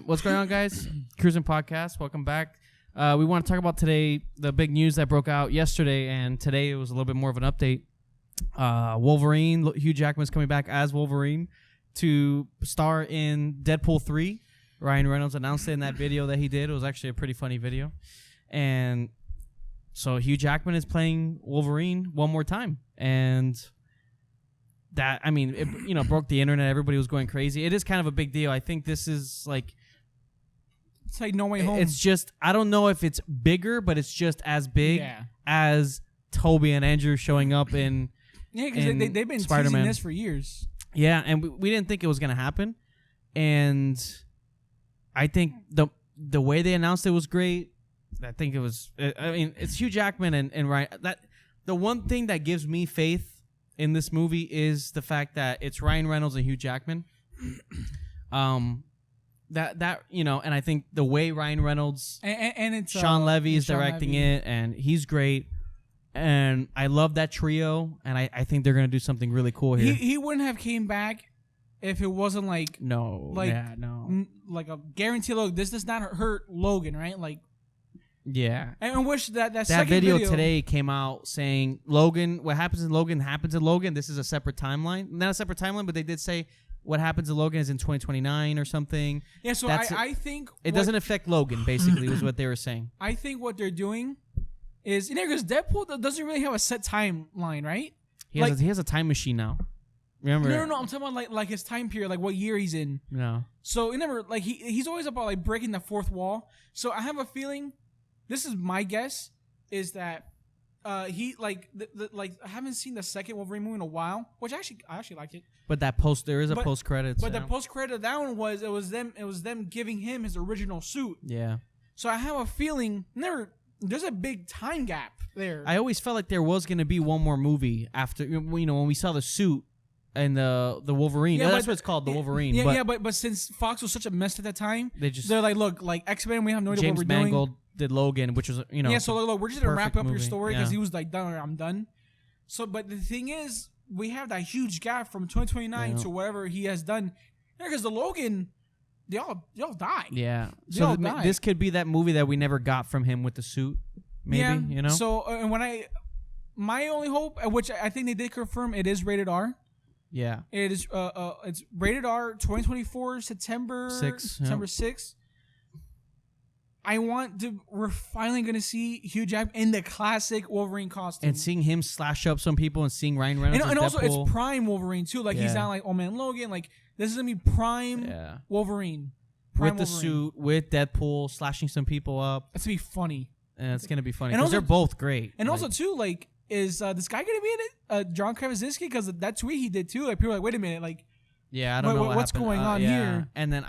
What's going on, guys? Cruzin Podcast. Welcome back. We want to talk about today the big news that broke out yesterday, and today it was a little bit more of an update. Wolverine, Hugh Jackman's coming back as Wolverine to star in Deadpool 3. Ryan Reynolds announced it in that video that he did. It was actually a pretty funny video. And so Hugh Jackman is playing Wolverine one more time. And that, I mean, it, broke the internet. Everybody was going crazy. It is kind of a big deal. I think this is like... It's like No Way Home. It's just, I don't know if it's bigger, but it's just as big as Toby and Andrew showing up in because they've been Spider-Man. teasing this for years. Yeah, and we didn't think it was going to happen. And I think the way they announced it was great. I think it was, I mean, it's Hugh Jackman and Ryan. The one thing that gives me faith in this movie is the fact that it's Ryan Reynolds and Hugh Jackman. And I think the way Ryan Reynolds and it's Sean Levy is directing it, and he's great. And I love that trio, and I think they're gonna do something really cool here. He wouldn't have came back if it wasn't like like a guarantee. Look, this does not hurt Logan, right? Like, yeah. And I wish that second video today came out saying Logan, what happens in Logan happens in Logan. This is a separate timeline, not a separate timeline, but they did say what happens in Logan is in 2029 or something. Yeah, so I think it doesn't affect Logan. Basically, was what they were saying. I think what they're doing is because Deadpool doesn't really have a set timeline, right? He has a time machine now. Remember? No. I'm talking about like his time period, like what year he's in. No. So he's always about like breaking the fourth wall. So I have a feeling. This is my guess, is that he I haven't seen the second Wolverine movie in a while, which I actually liked it. But there is a post credits. But the post credit of that one was them giving him his original suit. Yeah. So I have a feeling there's a big time gap there. I always felt like there was gonna be one more movie after when we saw the suit and the Wolverine. Yeah, that's what it's called, the Wolverine. Yeah, but since Fox was such a mess at that time, they're like, look, like X-Men, we have no idea what we're doing. James Mangold did Logan, which was Yeah, so look, we're just gonna wrap up your story because he was like, done. I'm done. So, but the thing is, we have that huge gap from 2029 to whatever he has done. Because the Logan, they all died. Yeah. So this could be that movie that we never got from him with the suit. Maybe So and my only hope, which I think they did confirm, it is rated R. Yeah. It is. It's rated R. 2024 September 6th. We're finally going to see Hugh Jackman in the classic Wolverine costume. And seeing him slash up some people and seeing Ryan Reynolds and also Deadpool. it's prime Wolverine too. Like he's not like Old Man Logan. Like this is going to be prime Wolverine. With the suit, with Deadpool, slashing some people up. It's going to be funny. And it's going to be funny because they're both great. And also too, like, is this guy going to be in it? John Krasinski? Because that tweet he did too. Like people are like, wait a minute. Like, yeah, I don't know what's going on here. And then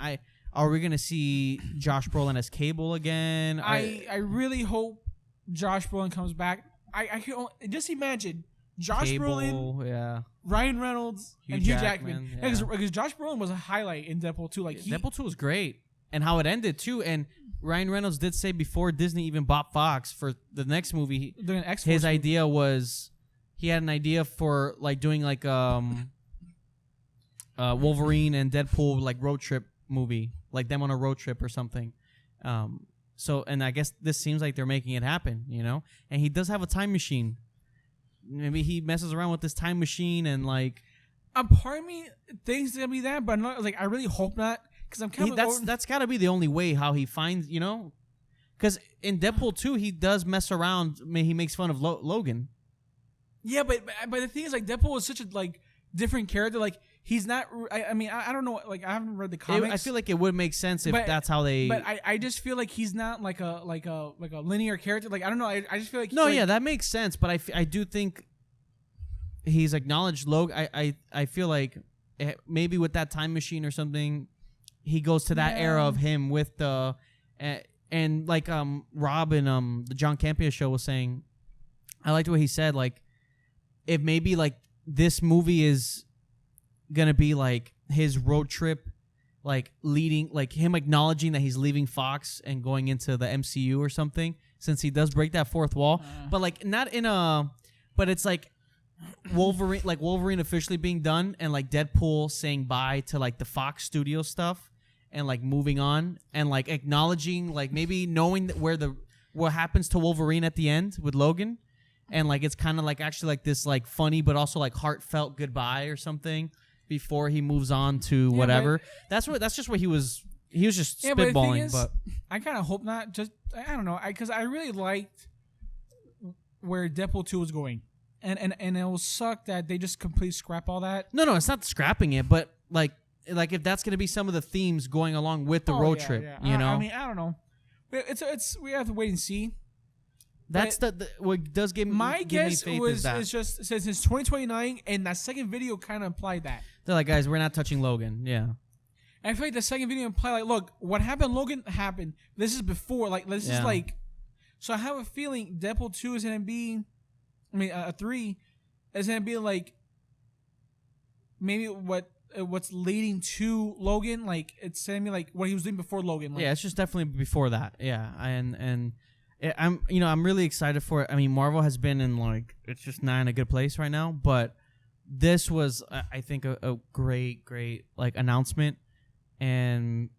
are we going to see Josh Brolin as Cable again? I really hope Josh Brolin comes back. I can just imagine Josh Brolin, Ryan Reynolds, and Hugh Jackman. Because Josh Brolin was a highlight in Deadpool 2. Like Deadpool 2 was great. And how it ended too. And Ryan Reynolds did say before Disney even bought Fox for the next movie, his idea was he had an idea for like doing like Wolverine and Deadpool like road trip movie, like them on a road trip or something. And I guess this seems like they're making it happen, And he does have a time machine. Maybe he messes around with this time machine and like. A part of me thinks it's gonna be that, but I'm not, like I really hope not. I'm kind of that's got to be the only way how he finds, because in Deadpool 2 he does mess around. He makes fun of Logan. Yeah, but the thing is, like, Deadpool is such a like different character. Like he's not. I mean, I don't know. Like I haven't read the comics. I feel like it would make sense if that's how they. But I just feel like he's not like a linear character. Like I don't know. I just feel like that makes sense. But I do think he's acknowledged Logan. I feel like maybe with that time machine or something. He goes to that era of him with the and like Rob and the John Campea show was saying, I liked what he said, like if maybe like this movie is gonna be like his road trip, like leading, like him acknowledging that he's leaving Fox and going into the MCU or something, since he does break that fourth wall, but like not in but it's like Wolverine officially being done and like Deadpool saying bye to like the Fox studio stuff. and like moving on and like acknowledging, like maybe knowing what happens to Wolverine at the end with Logan, and like it's kind of like actually like this like funny but also like heartfelt goodbye or something before he moves on to whatever. That's just what he was just spitballing. But I kind of hope not. Just I don't know, because I really liked where Deadpool 2 was going. And it will suck that they just completely scrap all that. No, it's not scrapping it, but like if that's gonna be some of the themes going along with the road trip, you know. I mean, I don't know. It's we have to wait and see. That's what does give my give guess me faith was is that. It's just it says it's 2029, and that second video kind of implied that. They're like, guys, we're not touching Logan. Yeah. And I feel like the second video implied like, look, what happened, Logan happened. This is before, like this is like. So I have a feeling Deadpool 2 is gonna be. I mean, 3 is going to be like maybe what's leading to Logan. Like it's going to be like what he was doing before Logan. Like, yeah, it's just definitely before that. Yeah, and I'm really excited for it. I mean, Marvel has been in like it's just not in a good place right now. But this was, I think, a great like announcement, and.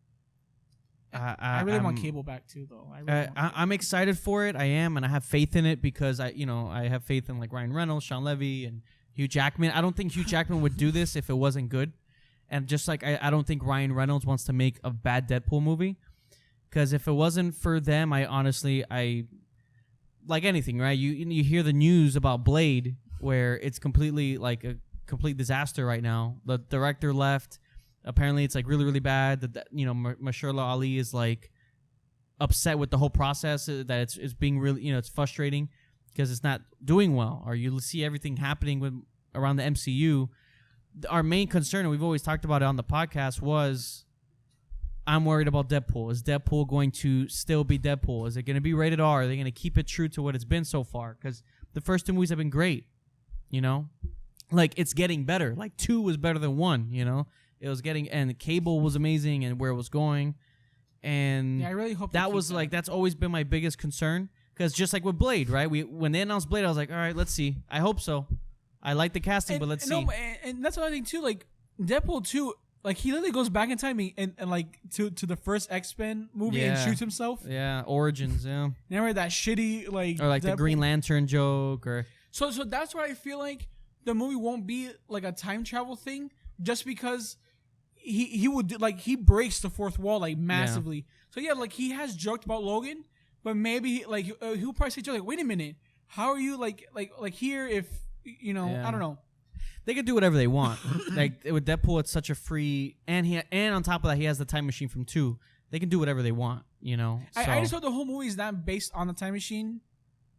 I really want Cable back too, though. I'm excited for it. I am, and I have faith in it because I have faith in like Ryan Reynolds, Sean Levy, and Hugh Jackman. I don't think Hugh Jackman would do this if it wasn't good, and just like I don't think Ryan Reynolds wants to make a bad Deadpool movie, because if it wasn't for them, I like anything, right? You hear the news about Blade, where it's completely like a complete disaster right now. The director left. Apparently, it's like really, really bad. That Mahershala Ali is like upset with the whole process. That it's being really, it's frustrating because it's not doing well. Or you see everything happening around the MCU. Our main concern, and we've always talked about it on the podcast, was I'm worried about Deadpool. Is Deadpool going to still be Deadpool? Is it going to be rated R? Are they going to keep it true to what it's been so far? Because the first 2 movies have been great. Like it's getting better. Like 2 was better than 1. It was getting, and Cable was amazing, and where it was going, and I really hope that was like that's always been my biggest concern. Because just like with Blade, right? When they announced Blade, I was like, all right, let's see. I hope so. I like the casting, but let's see. No, and that's another thing too. Like Deadpool 2, like he literally goes back in time and like to the first X-Men movie and shoots himself. Yeah, Origins. Yeah. Remember that shitty like or like Deadpool? The Green Lantern joke, or so that's why I feel like the movie won't be like a time travel thing, just because. He would like he breaks the fourth wall like massively. Yeah. So yeah, like he has joked about Logan, but maybe he'll probably say like, wait a minute, how are you like here if I don't know. They could do whatever they want. Like with Deadpool, it's such a free and on top of that he has the time machine from 2. They can do whatever they want. So. I just thought the whole movie is not based on the time machine.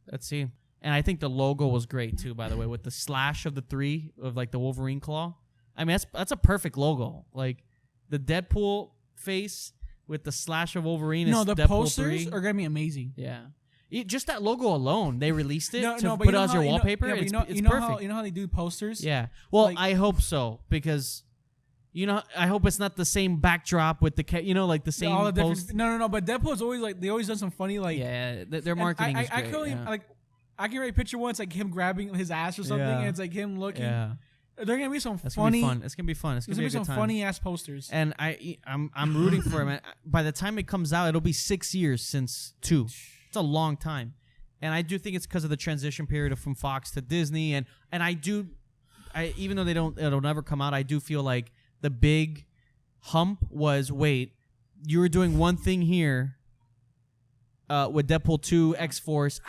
Let's see. And I think the logo was great too, by the way, with the slash of the 3 of like the Wolverine claw. I mean, that's a perfect logo. Like the Deadpool face with the slash of Wolverine. No, is the Deadpool posters 3. are gonna be amazing. Yeah, just that logo alone, they released it to but put it as your wallpaper. It's perfect. You know how they do posters? Yeah. Well, I hope so because I hope it's not the same backdrop with the like the same. All the post. No. But Deadpool's always like they always done some funny like. Yeah, their marketing is great. I can write picture once like him grabbing his ass or something, and it's like him looking. Yeah. They're gonna be some funny. It's gonna be fun. It's gonna be a good some time. funny ass posters. And I'm rooting for him. By the time it comes out, it'll be 6 years since 2. It's a long time, and I do think it's because of the transition period from Fox to Disney. And even though it'll never come out, I do feel like the big hump was you were doing one thing here with Deadpool 2, X-Force.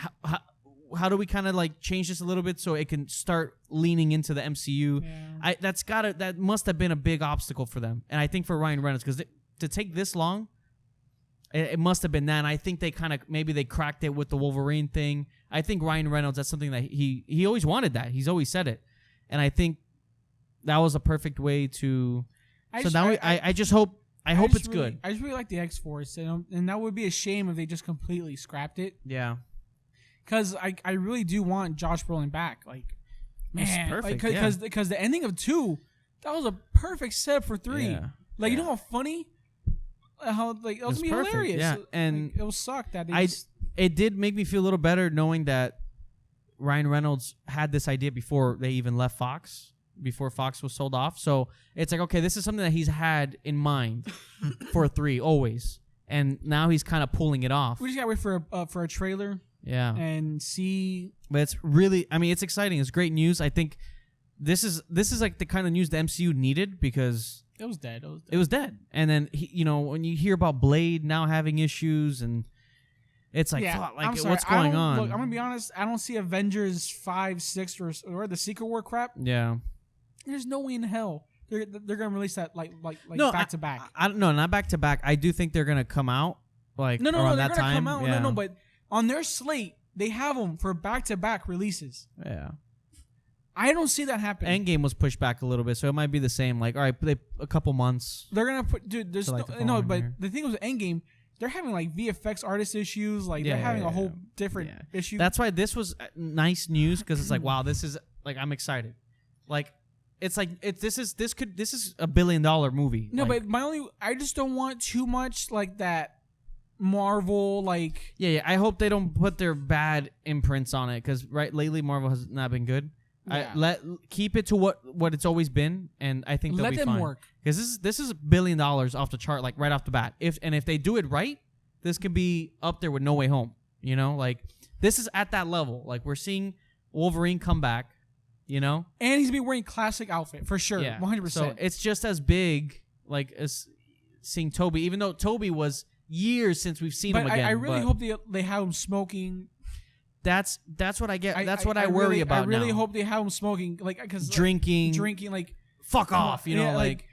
How do we kind of like change this a little bit so it can start leaning into the MCU? Yeah. That must have been a big obstacle for them, and I think for Ryan Reynolds because to take this long, it must have been that. And I think they maybe they cracked it with the Wolverine thing. I think Ryan Reynolds, that's something that he always wanted. That he's always said it, and I think that was a perfect way to. I just hope it's good. I just really like the X-Force, and that would be a shame if they just completely scrapped it. Yeah. Because I really do want Josh Brolin back. Like, man. Perfect. Because the ending of 2, that was a perfect setup for 3. Yeah. Like, you know how funny? How, like, it was going to be hilarious. Yeah. And like, it will suck that it did make me feel a little better knowing that Ryan Reynolds had this idea before they even left Fox. before Fox was sold off. So it's like, okay, this is something that he's had in mind for 3 always, and now he's kind of pulling it off. We just gotta wait for a trailer. Yeah, and see. But it's really, I mean, it's exciting. It's great news. I think this is like the kind of news the MCU needed because it was dead. It was dead. And then when you hear about Blade now having issues, and it's like, fuck, like what's going on? Look, I'm gonna be honest. I don't see Avengers 5, 6, or the Secret War crap. Yeah, there's no way in hell they're gonna release that like back to back. I don't know, not back to back. I do think they're gonna come out around they're that gonna time. come out. Yeah. No, but on their slate, they have them for back-to-back releases. Yeah. I don't see that happening. Endgame was pushed back a little bit, so it might be the same. Like, all right, a couple months. They're going to put... Dude, there's but the thing with Endgame, they're having, like, VFX artist issues. Like, they're having a whole different issue. That's why this was nice news, because it's like, wow, this is... Like, I'm excited. Like, it's like... This is $1 billion movie. No, like, but I just don't want too much, like, that... Marvel, like I hope they don't put their bad imprints on it, because lately Marvel has not been good. Keep it to what it's always been, and I think they'll be fine. Let them work, because this is $1 billion off the chart, like right off the bat. If they do it right, this could be up there with No Way Home. Like this is at that level. Like we're seeing Wolverine come back, and he's gonna be wearing classic outfit for sure, 100%. So it's just as big, like as seeing Toby, even though Toby was years since we've seen him again. I really hope they have him smoking. That's what I get. That's what I worry about. I really hope they have him smoking, like because drinking, like fuck off. Like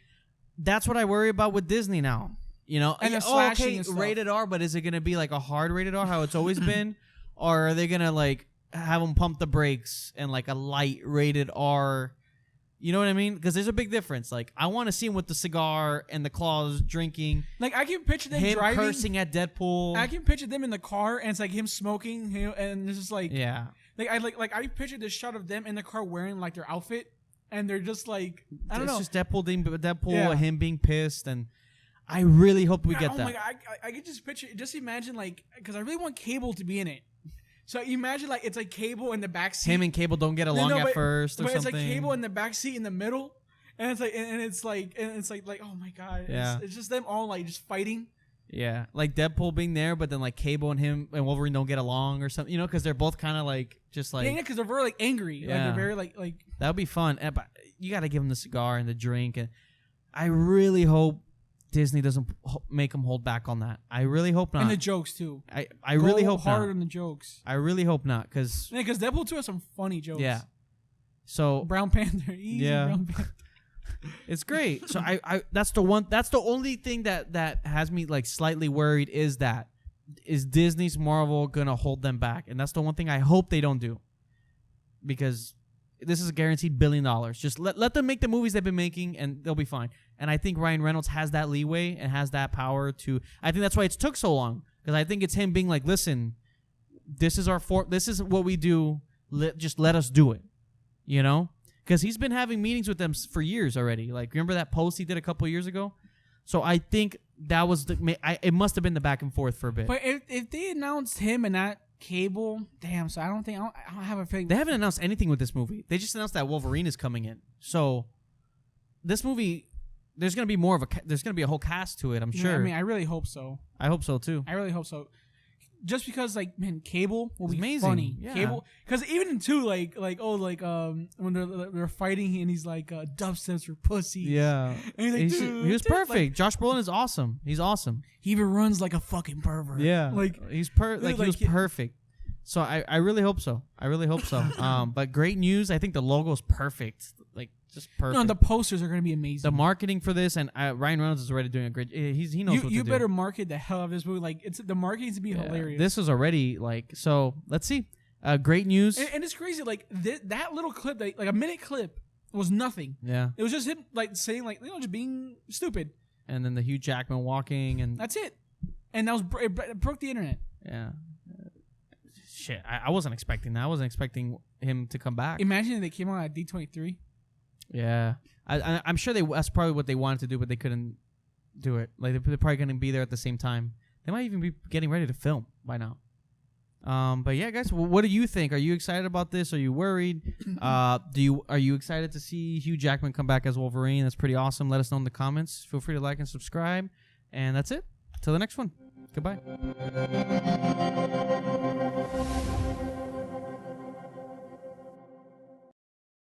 that's what I worry about with Disney now. And the slashing and stuff. Rated R, but is it gonna be like a hard rated R, how it's always been, or are they gonna like have him pump the brakes and like a light rated R? You know what I mean? Because there's a big difference. Like, I want to see him with the cigar and the claws drinking. Like, I can picture them driving. Cursing at Deadpool. I can picture them in the car, and it's like him smoking, and it's just like... Yeah. Like I picture this shot of them in the car wearing, like, their outfit, and they're just like... I don't know. It's just Deadpool, him being pissed, and I really hope we get that. Oh, my God. I could just picture... Just imagine, like... Because I really want Cable to be in it. So imagine like it's like Cable in the back seat. Him and Cable don't get along at first, or something. But it's like Cable in the back seat in the middle, and it's like oh my God, it's just them all like just fighting. Yeah, like Deadpool being there, but then like Cable and him and Wolverine don't get along or something, because they're both kind of like just like because they're very like angry. Yeah. Like they're very like that would be fun. But you got to give him the cigar and the drink, and I really hope Disney doesn't make them hold back on that. I really hope not. And the jokes too. I really hope not. Hard on the jokes. I really hope not, because Deadpool 2 has some funny jokes. Yeah. So Brown Panther. Brown Panther. It's great. So I that's the only thing that has me like slightly worried is Disney's Marvel gonna hold them back, and that's the one thing I hope they don't do, because this is a guaranteed $1 billion. Just let them make the movies they've been making, and they'll be fine. And I think Ryan Reynolds has that leeway and has that power to. I think that's why it's took so long, because I think it's him being like, "Listen, this is this is what we do. Just let us do it," Because he's been having meetings with them for years already. Like, remember that post he did a couple years ago? So I think that was it must have been the back and forth for a bit. But if they announced him and not Cable, damn. So I don't have a feeling. They haven't announced anything with this movie. They just announced that Wolverine is coming in. So this movie, there's gonna be a whole cast to it. I'm sure. I mean, I really hope so. I hope so too. I really hope so. Just because, like, man, Cable will be amazing. Funny. Yeah. Cable, because even in 2, when they're fighting and he's like, dubsteps for pussy. Yeah. And he's like, he was perfect. Like, Josh Brolin is awesome. He's awesome. He even runs like a fucking pervert. Yeah. Like he was perfect. So I really hope so. But great news. I think the logo's perfect. Like, just perfect. No, and the posters are going to be amazing. The marketing for this, and Ryan Reynolds is already doing a great. He knows what to do. You better market the hell out of this movie. Like, the marketing to be hilarious. This is already like so. Let's see. Great news. And it's crazy. Like that little clip, like a minute clip, was nothing. Yeah. It was just him like saying like just being stupid. And then the Hugh Jackman walking, and that's it. And it broke the internet. Yeah. Shit, I wasn't expecting that. I wasn't expecting him to come back. Imagine if they came out at D23. Yeah, I'm sure that's probably what they wanted to do, but they couldn't do it. Like they're probably going to be there at the same time. They might even be getting ready to film by now. But yeah, guys, what do you think? Are you excited about this? Are you worried? Are you excited to see Hugh Jackman come back as Wolverine? That's pretty awesome. Let us know in the comments. Feel free to like and subscribe. And that's it. Till the next one. Goodbye.